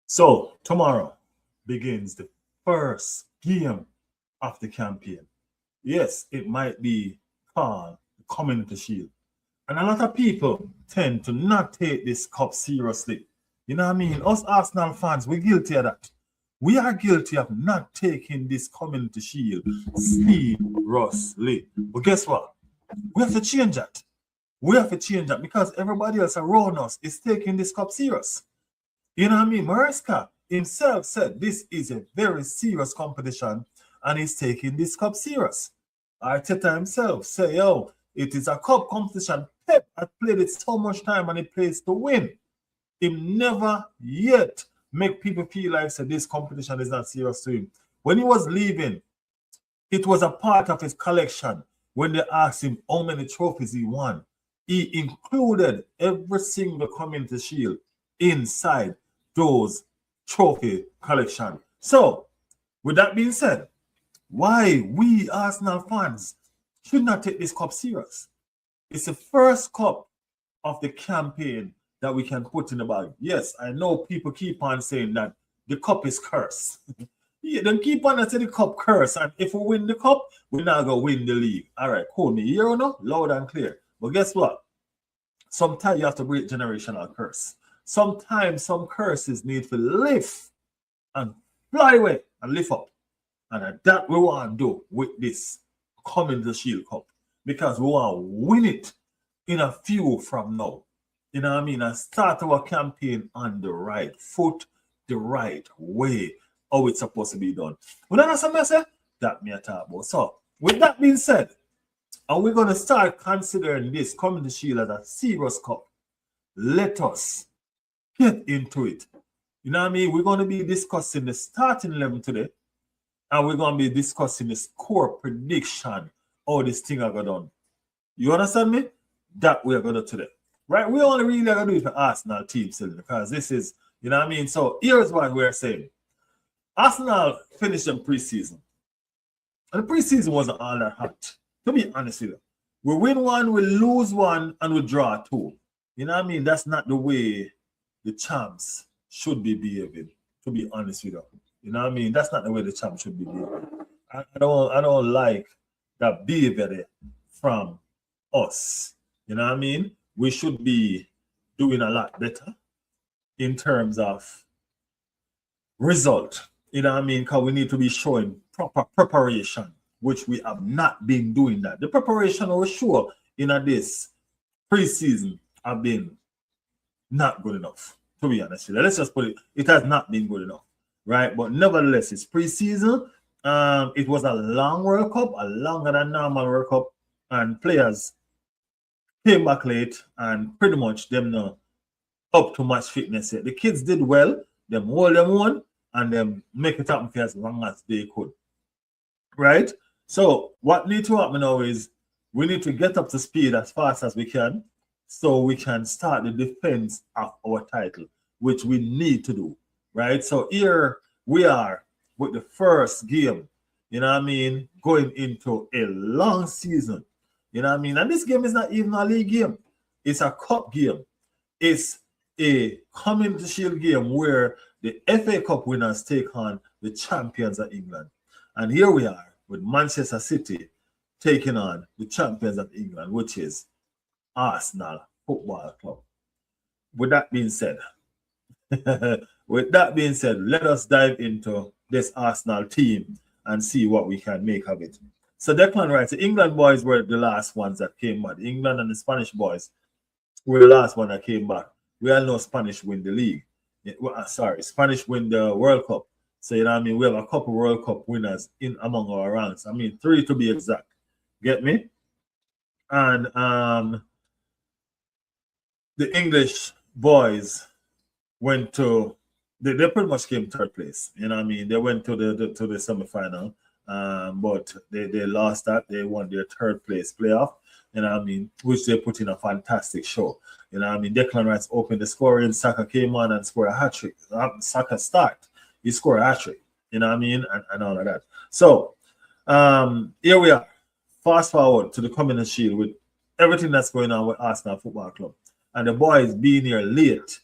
So tomorrow begins the first game of the campaign. Yes, it might be called the Community Shield. And a lot of people tend to not take this cup seriously. You know what I mean? Us Arsenal fans, we're guilty of that. We are guilty of not taking this Community Shield seriously. But guess what? We have to change that. We have to change that because everybody else around us is taking this cup serious. You know what I mean? Maresca himself said this is a very serious competition and he's taking this cup serious. Arteta himself said, yo, it is a cup competition. Pep had played it so much time and he plays to win. He never yet make people feel like so this competition is not serious to him. When he was leaving, it was a part of his collection when they asked him how many trophies he won. He included every single Community Shield inside those trophy collection. So, with that being said, why we Arsenal fans should not take this cup serious? It's the first cup of the campaign that we can put in the bag. Yes, I know people keep on saying that the cup is cursed. Yeah, then keep on saying the cup curse. And if we win the cup, we're not going to win the league. All right, cool. Me here or no? Loud and clear. But guess what? Sometimes you have to break generational curse. Sometimes some curses need to lift and fly away and lift up. And that we want to do with this Community Shield Cup. Because we want to win it in a few from now. You know what I mean? And start our campaign on the right foot, the right way, how it's supposed to be done. But that's something I say that me talk about. So, with that being said, and we're going to start considering this Community Shield as a serious cup. Let us get into it. You know what I mean? We're going to be discussing the starting 11 today. And we're going to be discussing the score prediction, how this thing are going done. You understand me? That we are going to do today. Right? We only really going to do it for Arsenal team still because this is, you know what I mean? So here's what we're saying. Arsenal finished them preseason. And the preseason wasn't all that hot. To be honest with you. We win one, we lose one, and we draw two. You know what I mean? That's not the way the champs should be behaving, to be honest with you. You know what I mean? That's not the way the champs should be behaving. I don't like that behavior there from us. You know what I mean? We should be doing a lot better in terms of result. You know what I mean? Because we need to be showing proper preparation, which we have not been doing that. The preparation was sure in this preseason have been not good enough, to be honest with you. Let's just put it, it has not been good enough, right? But nevertheless, it's preseason. It was a long World Cup, a longer than normal World Cup, and players came back late and pretty much them not up to match fitness yet. The kids did well, them hold them on, and them make it happen for as long as they could. Right? So what needs to happen now is we need to get up to speed as fast as we can so we can start the defense of our title, which we need to do. Right? So here we are with the first game, you know what I mean, going into a long season. You know what I mean? And this game is not even a league game. It's a cup game. It's a Community Shield game where the FA Cup winners take on the champions of England. And here we are with Manchester City taking on the champions of England, which is Arsenal Football Club. With that being said, let us dive into this Arsenal team and see what we can make of it. So Declan writes, the England boys were the last ones that came back. England and the Spanish boys were the last one that came back. We all know Spanish win the league. Spanish win the World Cup. So, you know what I mean? We have a couple World Cup winners in among our ranks. I mean, 3 to be exact. Get me? And the English boys went to, they pretty much came third place. You know what I mean? They went to the semi-final. But they lost that. They won their third place playoff, you know what I mean, which they put in a fantastic show. You know what I mean? Declan Rice opened the scoring. Saka came on and scored a hat-trick. Saka start. He scored a hat-trick, you know what I mean, and all of that. So, here we are. Fast forward to the Community Shield with everything that's going on with Arsenal Football Club. And the boys being here late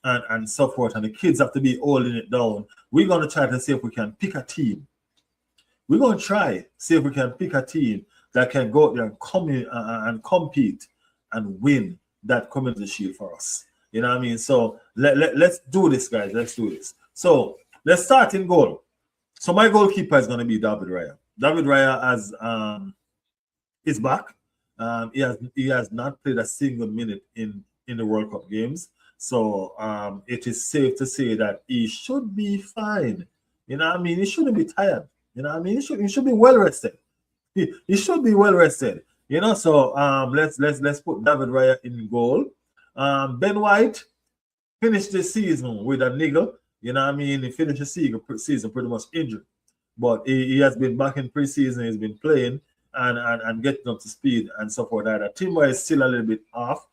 and so forth, and the kids have to be holding it down. We're going to try to see if we can pick a team. We're going to try, see if we can pick a team that can go out there and come in and compete and win that Community Shield for us. You know what I mean? So let's do this, guys. Let's do this. So let's start in goal. So my goalkeeper is going to be David Raya. David Raya is back. He has not played a single minute in the World Cup games. So it is safe to say that he should be fine. You know what I mean? He shouldn't be tired. You know what I mean? He should be well rested. He should be well rested. You know, so let's put David Raya in goal. Ben White finished the season with a niggle. You know what I mean? He finished the season pretty much injured. But he has been back in preseason. He's been playing and getting up to speed and so forth. That Timber is still a little bit off.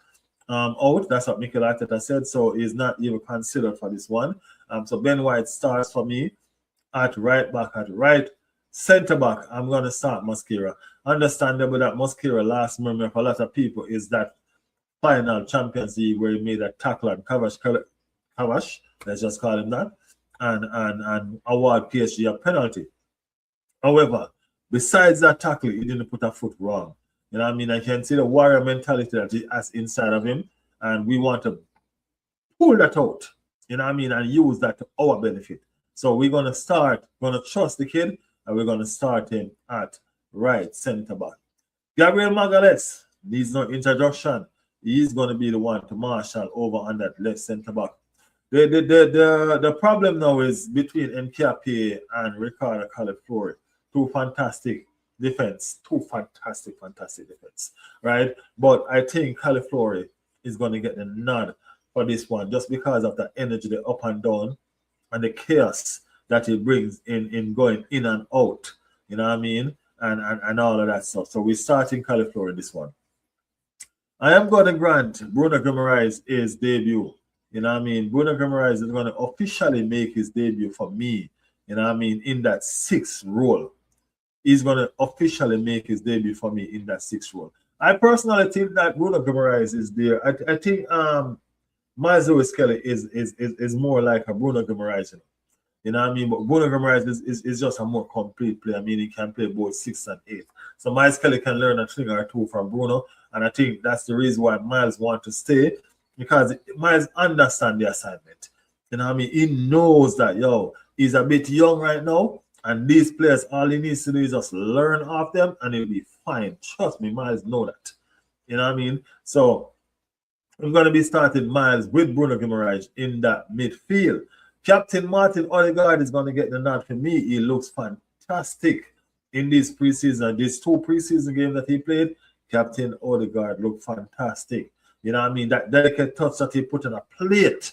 Out. That's what Mikel Arteta said. So he's not even considered for this one. So Ben White starts for me at right back, at right center back. I'm going to start Mosquera. Understandable that Mosquera last memory for a lot of people is that final Champions League where he made a tackle on Kavash, let's just call him that, and award PSG a penalty. However, besides that tackle, he didn't put a foot wrong. You know what I mean? I can see the warrior mentality that he has inside of him, and we want to pull that out, you know what I mean, and use that to our benefit. So we're going to trust the kid, and we're going to start him at right center back. Gabriel Magalhaes needs no introduction. He's going to be the one to marshal over on that left center back. The problem now is between Nketiah and Ricardo Califlori. Two fantastic defense, fantastic defense, right? But I think Califlori is going to get the nod for this one just because of the energy, the up and down, and the chaos that he brings in going in and out. You know what I mean? And all of that stuff. So we're starting Califlori in this one. I am going to grant Bruno Guimaraes his debut. You know what I mean? Bruno Guimaraes is going to officially make his debut for me. You know what I mean? In that 6th role. He's going to officially make his debut for me in that 6th role. I personally think that Bruno Guimaraes is there. I think Miles Lewis Kelly is more like a Bruno Guimaraes. You know what I mean? But Bruno Guimaraes is just a more complete player. I mean, he can play both 6 and 8. So Miles Kelly can learn a thing or two from Bruno. And I think that's the reason why Miles wants to stay, because Miles understands the assignment. You know what I mean? He knows that, he's a bit young right now. And these players, all he needs to do is just learn off them and he'll be fine. Trust me, Miles know that. You know what I mean? So I'm going to be starting Miles with Bruno Guimaraes in that midfield. Captain Martin Odegaard is going to get the nod for me. He looks fantastic in these preseason. These 2 preseason games that he played, Captain Odegaard looked fantastic. You know what I mean? That delicate touch that he put on a plate.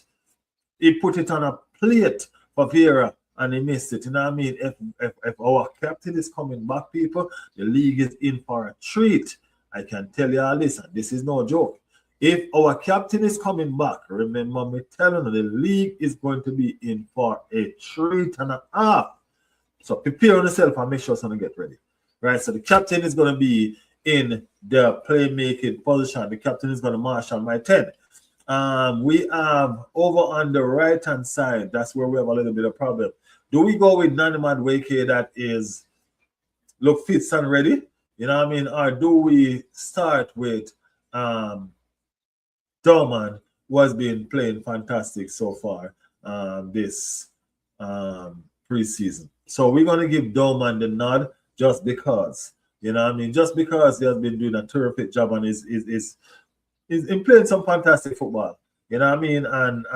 He put it on a plate for Vieira and he missed it. You know what I mean? If our captain is coming back, people, the league is in for a treat. I can tell you all this, and this is no joke. If our captain is coming back, remember me telling you, the league is going to be in for a treat and a half. So prepare yourself and make sure someone get ready. Right? So the captain is going to be in the playmaking position. The captain is going to marshal my 10. We have over on the right-hand side, that's where we have a little bit of problem. Do we go with Nani Madueke that is look fit and ready? You know what I mean? Or do we start with Dorman, who has been playing fantastic so far this preseason? So we're going to give Dorman the nod just because. You know what I mean? Just because he has been doing a terrific job and is playing some fantastic football. You know what I mean? And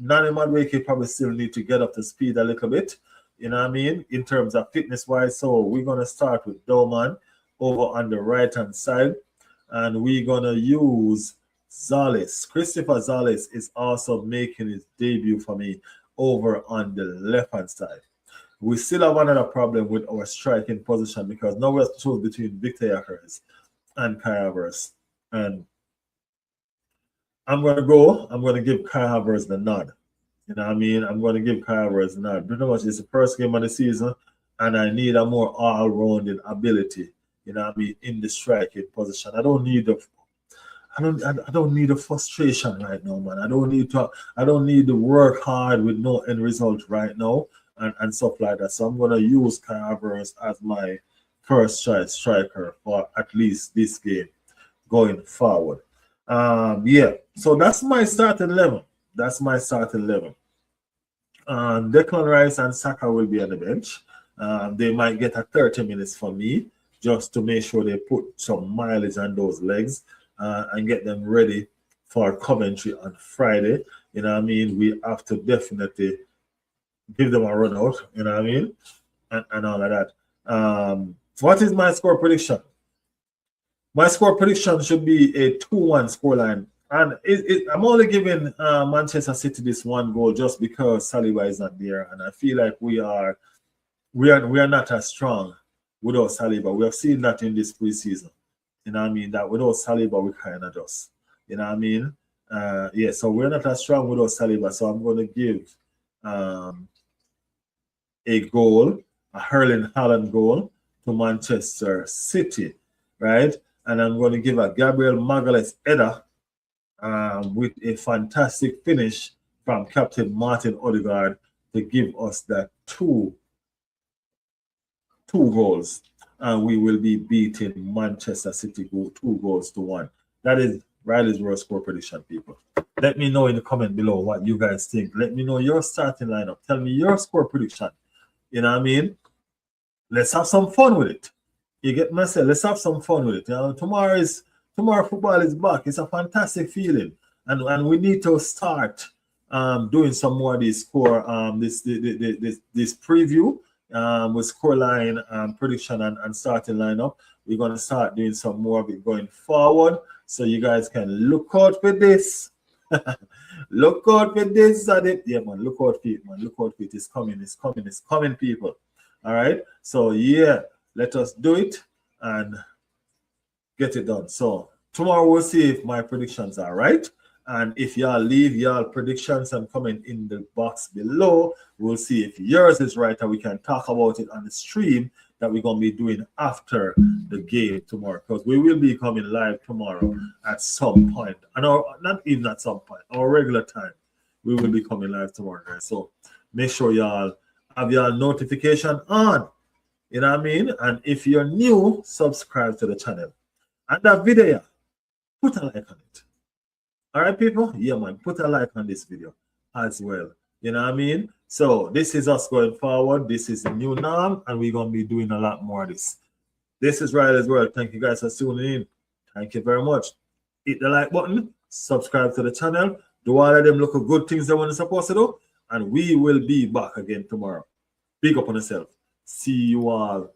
Nani Madueke probably still need to get up to speed a little bit. You know what I mean? In terms of fitness-wise. So we're going to start with Dorman over on the right-hand side. And we're going to use Zales. Christopher Zales is also making his debut for me over on the left-hand side. We still have another problem with our striking position because now we're choosing between Victor Gyökeres and Kai Havertz. And I'm going to give Kai Havertz the nod. You know what I mean? I'm going to give Kai Havertz the nod. Pretty much it's the first game of the season, and I need a more all-rounded ability, you know what I mean, in the striking position. I don't need I don't need the frustration right now, man. I don't need to work hard with no end result right now and stuff like that. So I'm gonna use Kai Havertz as my first choice striker for at least this game going forward. Yeah, so that's my starting 11. That's my starting 11. Declan Rice and Saka will be on the bench. They might get a 30 minutes for me just to make sure they put some mileage on those legs and get them ready for Coventry on Friday. You know what I mean? We have to definitely give them a run out, you know what I mean? And all of that. What is my score prediction? My score prediction should be a 2-1 scoreline. And I'm only giving Manchester City this one goal just because Saliba is not there. And I feel like we are not as strong without Saliba. We have seen that in this preseason. You know what I mean? That without Saliba, we kind of just, you know what I mean? Yeah, so we're not as strong without Saliba. So I'm going to give a goal, a Erling Haaland goal to Manchester City, right? And I'm going to give a Gabriel Magalhaes header with a fantastic finish from Captain Martin Odegaard to give us that two goals. And we will be beating Manchester City 2-1. That is Riley's World Score prediction, people. Let me know in the comment below what you guys think. Let me know your starting lineup. Tell me your score prediction. You know what I mean? Let's have some fun with it. You get myself. Let's have some fun with it. You know, tomorrow football is back. It's a fantastic feeling, and we need to start doing some more of this score. This preview with scoreline prediction and starting lineup. We're gonna start doing some more of it going forward, so you guys can look out for this. Look out for this. Yeah, man. Look out for it, man. Look out for it. It's coming. It's coming. It's coming, people. All right. So yeah, let us do it and get it done. So tomorrow we'll see if my predictions are right. And if y'all leave y'all predictions and comment in the box below, we'll see if yours is right and we can talk about it on the stream that we're going to be doing after the game tomorrow. Because we will be coming live tomorrow at some point. And not even at some point, our regular time. We will be coming live tomorrow, guys. So make sure y'all have your notification on. You know what I mean? And if you're new, subscribe to the channel. And that video, put a like on it. All right, people? Yeah, man. Put a like on this video as well. You know what I mean? So this is us going forward. This is the new norm, and we're going to be doing a lot more of this. This is Riley's World. Thank you guys for tuning in. Thank you very much. Hit the like button. Subscribe to the channel. Do all of them look good things that we're supposed to do. And we will be back again tomorrow. Big up on yourself. See you all